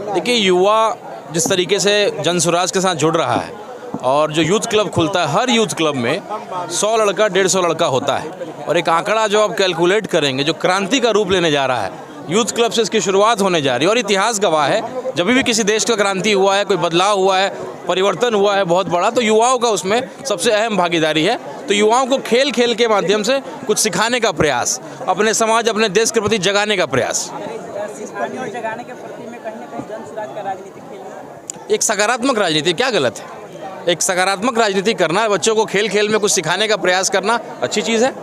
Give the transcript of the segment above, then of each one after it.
देखिए, युवा जिस तरीके से जन स्वराज के साथ जुड़ रहा है और जो यूथ क्लब खुलता है, हर यूथ क्लब में 100 लड़का 150 लड़का होता है और एक आंकड़ा जो आप कैलकुलेट करेंगे जो क्रांति का रूप लेने जा रहा है, यूथ क्लब से इसकी शुरुआत होने जा रही है। और इतिहास गवाह है, जब भी किसी देश का क्रांति हुआ है, कोई बदलाव हुआ है, परिवर्तन हुआ है बहुत बड़ा, तो युवाओं का उसमें सबसे अहम भागीदारी है। तो युवाओं को खेल खेल के माध्यम से कुछ सिखाने का प्रयास, अपने समाज अपने देश के प्रति जगाने का प्रयास, और जगाने के प्रति में कहीं ना कहीं जन स्वराज का राजनीति खेलना एक सकारात्मक राजनीति, क्या गलत है? एक सकारात्मक राजनीति करना, बच्चों को खेल खेल में कुछ सिखाने का प्रयास करना अच्छी चीज़ है।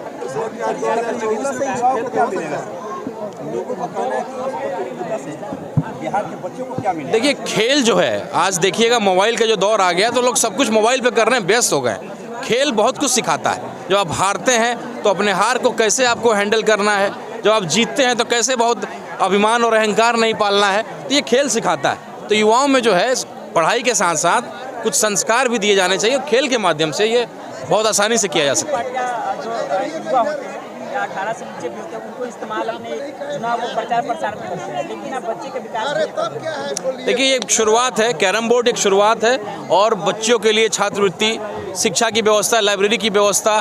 बिहार के बच्चों को क्या मिलेगा? देखिए, खेल जो है, आज देखिएगा मोबाइल का जो दौर आ गया तो लोग सब कुछ मोबाइल पे कर रहे हैं, व्यस्त हो गए। खेल बहुत कुछ सिखाता है। जब आप हारते हैं तो अपने हार को कैसे आपको हैंडल करना है, जब आप जीतते हैं तो कैसे बहुत अभिमान और अहंकार नहीं पालना है, तो ये खेल सिखाता है। तो युवाओं में जो है पढ़ाई के साथ साथ कुछ संस्कार भी दिए जाने चाहिए। खेल के माध्यम से ये बहुत आसानी से किया जा सकता है। जो युवा होते हैं या 18 से नीचे भी होते हैं, उनको इस्तेमाल अपने चुनाव और प्रचार प्रसार में करते हैं, लेकिन अब बच्चे के विकास देखिए, ये एक शुरुआत है, कैरम बोर्ड एक शुरुआत है और बच्चों के लिए छात्रवृत्ति, शिक्षा की व्यवस्था, लाइब्रेरी की व्यवस्था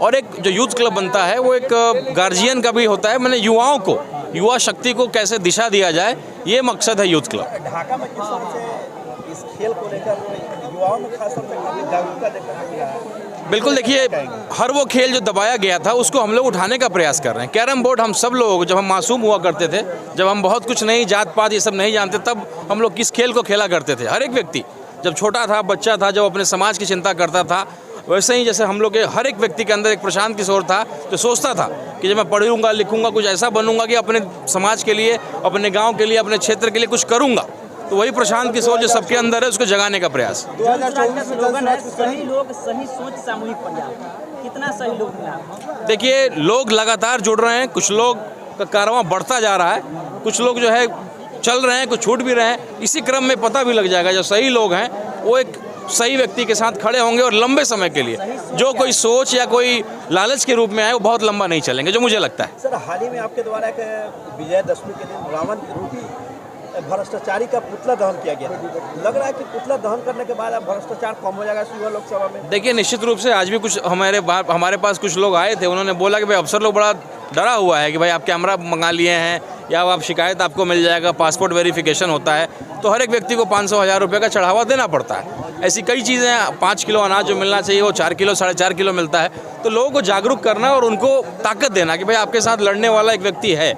और एक जो यूथ क्लब बनता है वो एक गार्जियन का भी होता है। मैंने युवाओं को, युवा शक्ति को कैसे दिशा दिया जाए, ये मकसद है यूथ क्लब। ढाका में किस तरह से इस खेल को लेकर युवाओं में खासतौर से काफी जागरूकता देखने को मिला है? बिल्कुल, देखिए, हर वो खेल जो दबाया गया था उसको हम लोग उठाने का प्रयास कर रहे हैं। कैरम बोर्ड हम सब लोग, जब हम मासूम हुआ करते थे, जब हम बहुत कुछ नहीं, जात पात ये सब नहीं जानते, तब हम लोग किस खेल को खेला करते थे। हर एक व्यक्ति जब छोटा था, बच्चा था, जब अपने समाज की चिंता करता था, वैसे ही जैसे हम लोग के हर एक व्यक्ति के अंदर एक प्रशांत किशोर था जो सोचता था कि जब मैं पढ़ूंगा लिखूंगा कुछ ऐसा बनूंगा कि अपने समाज के लिए, अपने गाँव के लिए, अपने क्षेत्र के लिए कुछ करूँगा। तो वही प्रशांत किशोर जो सबके अंदर है, उसको जगाने का प्रयास। 2024 में स्लोगन है, सही लोग सही सोच सामूहिक पंजाब। कितना सही लोग मिला? देखिए, लोग लगातार जुड़ रहे हैं, कुछ लोग का कारवां बढ़ता जा रहा है, कुछ लोग जो है चल रहे हैं, कुछ छूट भी रहे हैं। इसी क्रम में पता भी लग जाएगा जो सही लोग हैं वो एक सही व्यक्ति के साथ खड़े होंगे और लंबे समय के लिए जो कोई सोच या कोई लालच के रूप में आए वो बहुत लंबा नहीं चलेंगे, जो मुझे लगता है। सर, हाल ही में आपके द्वारा एक विजयदशमी के दिन रावण रूपी भ्रष्टाचारी का पुतला दहन किया गया था। लग रहा है कि पुतला दहन करने के बाद अब भ्रष्टाचार कम हो जाएगा शिवहर लोकसभा में? देखिए, निश्चित रूप से आज भी कुछ हमारे पास कुछ लोग आए थे, उन्होंने बोला कि भाई अफसर लोग बड़ा डरा हुआ है कि भाई आप कैमरा मंगा लिए हैं या आप शिकायत आपको मिल जाएगा, पासपोर्ट वेरिफिकेशन होता है, तो हर एक व्यक्ति को 500-1000 रुपये का चढ़ावा देना पड़ता है। ऐसी कई चीज़ें, 5 किलो अनाज जो मिलना चाहिए वो 4 किलो 4.5 किलो मिलता है। तो लोगों को जागरूक करना और उनको ताकत देना कि भाई आपके साथ लड़ने वाला एक व्यक्ति है।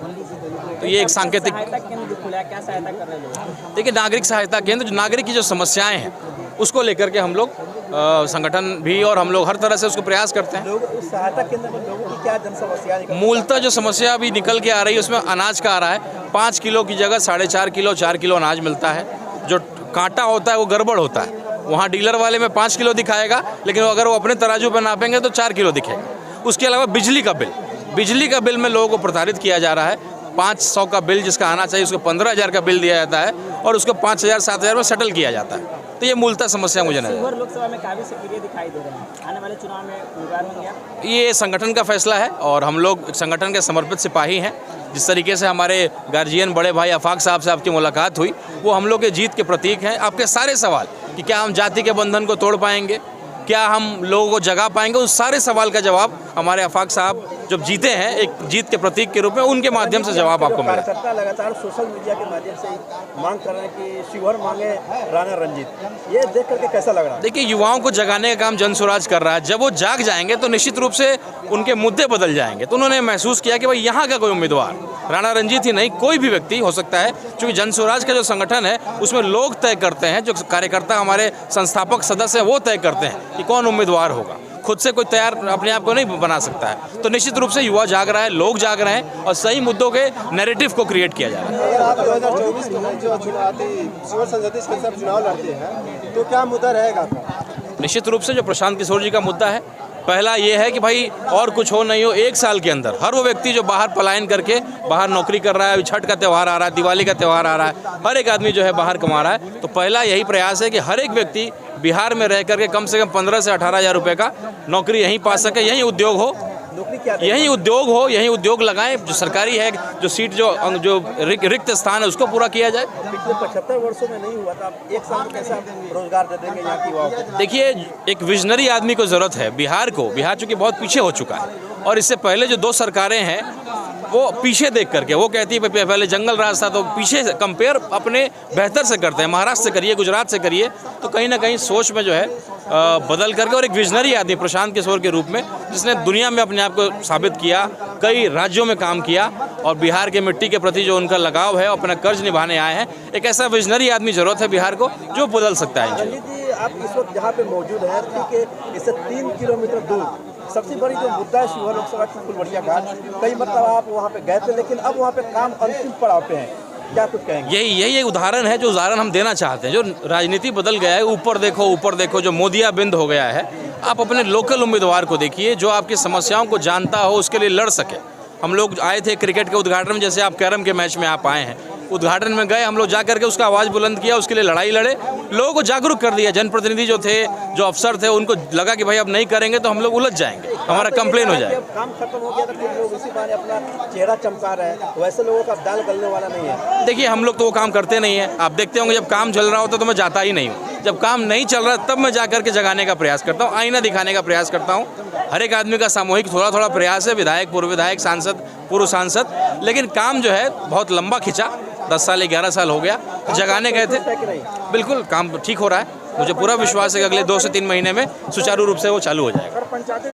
तो ये एक सांकेतिक, क्या सहायता कर रहे हैं? देखिए, नागरिक सहायता केंद्र, जो नागरिक की जो समस्याएं हैं उसको लेकर के हम लोग संगठन भी और हम लोग हर तरह से उसको प्रयास करते हैं। लोग उस सहायता केंद्र में लोगों की क्या जन समस्या है? मूलतः जो समस्या अभी निकल के आ रही है उसमें अनाज का आ रहा है। 5 किलो की जगह 4.5 किलो 4 किलो अनाज मिलता है। जो कांटा होता है वो गड़बड़ होता है, वहाँ डीलर वाले में 5 किलो दिखाएगा, लेकिन अगर वो अपने तराजू पर नापेंगे तो 4 किलो दिखेगा। उसके अलावा बिजली का बिल में लोगों को प्रताड़ित किया जा रहा है। 500 का बिल जिसका आना चाहिए उसको 15,000 का बिल दिया जाता है और उसको 5,000-7,000 में सेटल किया जाता है। तो ये मूलतः समस्या मुझे नहीं शिवहर लोकसभा में काफी सक्रिय दिखाई दे रहे हैं। आने वाले चुनाव में उम्मीदवार होंगे आप? ये संगठन का फैसला है और हम लोग संगठन के समर्पित सिपाही हैं। जिस तरीके से हमारे गार्जियन बड़े भाई आफाक साहब से आपकी मुलाकात हुई, वो हम लोग के जीत के प्रतीक हैं। आपके सारे सवाल कि क्या हम जाति के बंधन को तोड़ पाएंगे, क्या हम लोगों को जगा पाएंगे, उस सारे सवाल का जवाब हमारे आफाक साहब जब जीते हैं एक जीत के प्रतीक के रूप में, उनके माध्यम से जवाब आपको मिला। कार्यकर्ता लगातार सोशल मीडिया के माध्यम से मांग कर रहे हैं कि शिवहर मांगे राणा रंजीत। ये देख करके कैसा लग रहा है? देखिए, युवाओं को जगाने का काम जन स्वराज कर रहा है। जब वो जाग जाएंगे तो निश्चित रूप से उनके मुद्दे बदल जाएंगे। तो उन्होंने महसूस किया कि भाई यहाँ का कोई उम्मीदवार राणा रंजीत ही नहीं, कोई भी व्यक्ति हो सकता है, क्योंकि जन स्वराज का जो संगठन है उसमें लोग तय करते हैं, जो कार्यकर्ता हमारे संस्थापक सदस्य हैं वो तय करते हैं कि कौन उम्मीदवार होगा। खुद से कोई तैयार अपने आप को नहीं बना सकता है। तो निश्चित रूप से युवा जाग रहा है, लोग जाग रहे हैं और सही मुद्दों के नैरेटिव को क्रिएट किया जा रहा है। अगर आप 2024 में जो शिवहर संसदीय क्षेत्र से चुनाव लड़ते हैं तो क्या मुद्दा रहेगा आपका? निश्चित रूप से जो प्रशांत किशोर जी का मुद्दा है, पहला ये है कि भाई और कुछ हो नहीं हो, 1 साल के अंदर हर वो व्यक्ति जो बाहर पलायन करके बाहर नौकरी कर रहा है, अभी छठ का त्यौहार आ रहा है, दिवाली का त्यौहार आ रहा है, हर एक आदमी जो है बाहर कमा रहा है। तो पहला यही प्रयास है कि हर एक व्यक्ति बिहार में रह करके कम से कम 15 से 18 हज़ार रुपये का नौकरी यहीं पा सके, यहीं उद्योग हो नौकरी क्या दें? यही उद्योग हो, यही उद्योग लगाएं, जो सरकारी है, जो सीट जो रिक्त स्थान है उसको पूरा किया जाए। पिछले 75 वर्षों में नहीं हुआ था, आप एक साल में कैसे आप रोजगार दे देंगे यहाँ की युवाओं को? देखिए, एक विजनरी आदमी को ज़रूरत है। बिहार चूँकि बहुत पीछे हो चुका है, और इससे पहले जो 2 सरकारें हैं वो पीछे देख करके वो कहती है पहले जंगल राज था, तो पीछे से कंपेयर अपने बेहतर से करते हैं। महाराष्ट्र से करिए, गुजरात से करिए, तो कहीं ना कहीं सोच में जो है बदल करके, और एक विजनरी आदमी प्रशांत किशोर के रूप में, जिसने दुनिया में अपने आप को साबित किया, कई राज्यों में काम किया, और बिहार के मिट्टी के प्रति जो उनका लगाव है, अपना कर्ज निभाने आए हैं। एक ऐसा विजनरी आदमी ज़रूरत है बिहार को, जो बदल सकता है। रंजीत जी, आप इस वक्त जहाँ पे मौजूद हैं, ठीक है, इससे 3 किलोमीटर दूर सबसे बड़ी जो मुद्दा है शिवहर लोकसभा की फुलवरिया घाट। कई मतलब आप वहाँ पे गए थे, लेकिन अब वहाँ पे काम अंतिम पड़ाव पे है, क्या कुछ कहेंगे? यही एक उदाहरण है, जो उदाहरण हम देना चाहते हैं। जो राजनीति बदल गया है, ऊपर देखो, जो मोदिया बिंद हो गया है। आप अपने लोकल उम्मीदवार को देखिए, जो आपकी समस्याओं को जानता हो, उसके लिए लड़ सके। हम लोग आए थे क्रिकेट के उद्घाटन में, जैसे आप कैरम के मैच में आप आए हैं, उद्घाटन में गए, हम लोग जा करके उसका आवाज़ बुलंद किया, उसके लिए लड़ाई लड़े, लोगों को जागरूक कर दिया। जनप्रतिनिधि जो थे, जो अफसर थे, उनको लगा कि भाई अब नहीं करेंगे तो हम लोग उलझ जाएंगे, हमारा कंप्लेन हो जाएगा। काम खत्म हो गया, तो कुछ लोग इसी बहाने अपना चेहरा चमका रहे हैं, वैसे लोगों का दाल गलने वाला नहीं है। देखिए, हम लोग तो वो काम करते नहीं हैं। आप देखते होंगे, जब काम चल रहा होता तो मैं जाता ही नहीं हूँ। जब काम नहीं चल रहा तब मैं जा करके जगाने का प्रयास करता हूँ, आईना दिखाने का प्रयास करता हूँ। हर एक आदमी का सामूहिक थोड़ा प्रयास है, विधायक, पूर्व विधायक, सांसद, पूर्व सांसद, लेकिन काम जो है बहुत लंबा खिंचा। 10 साल 11 साल हो गया, जगाने गए थे। बिल्कुल काम ठीक हो रहा है, मुझे पूरा विश्वास है कि अगले 2 से 3 महीने में सुचारू रूप से वो चालू हो जाएगा।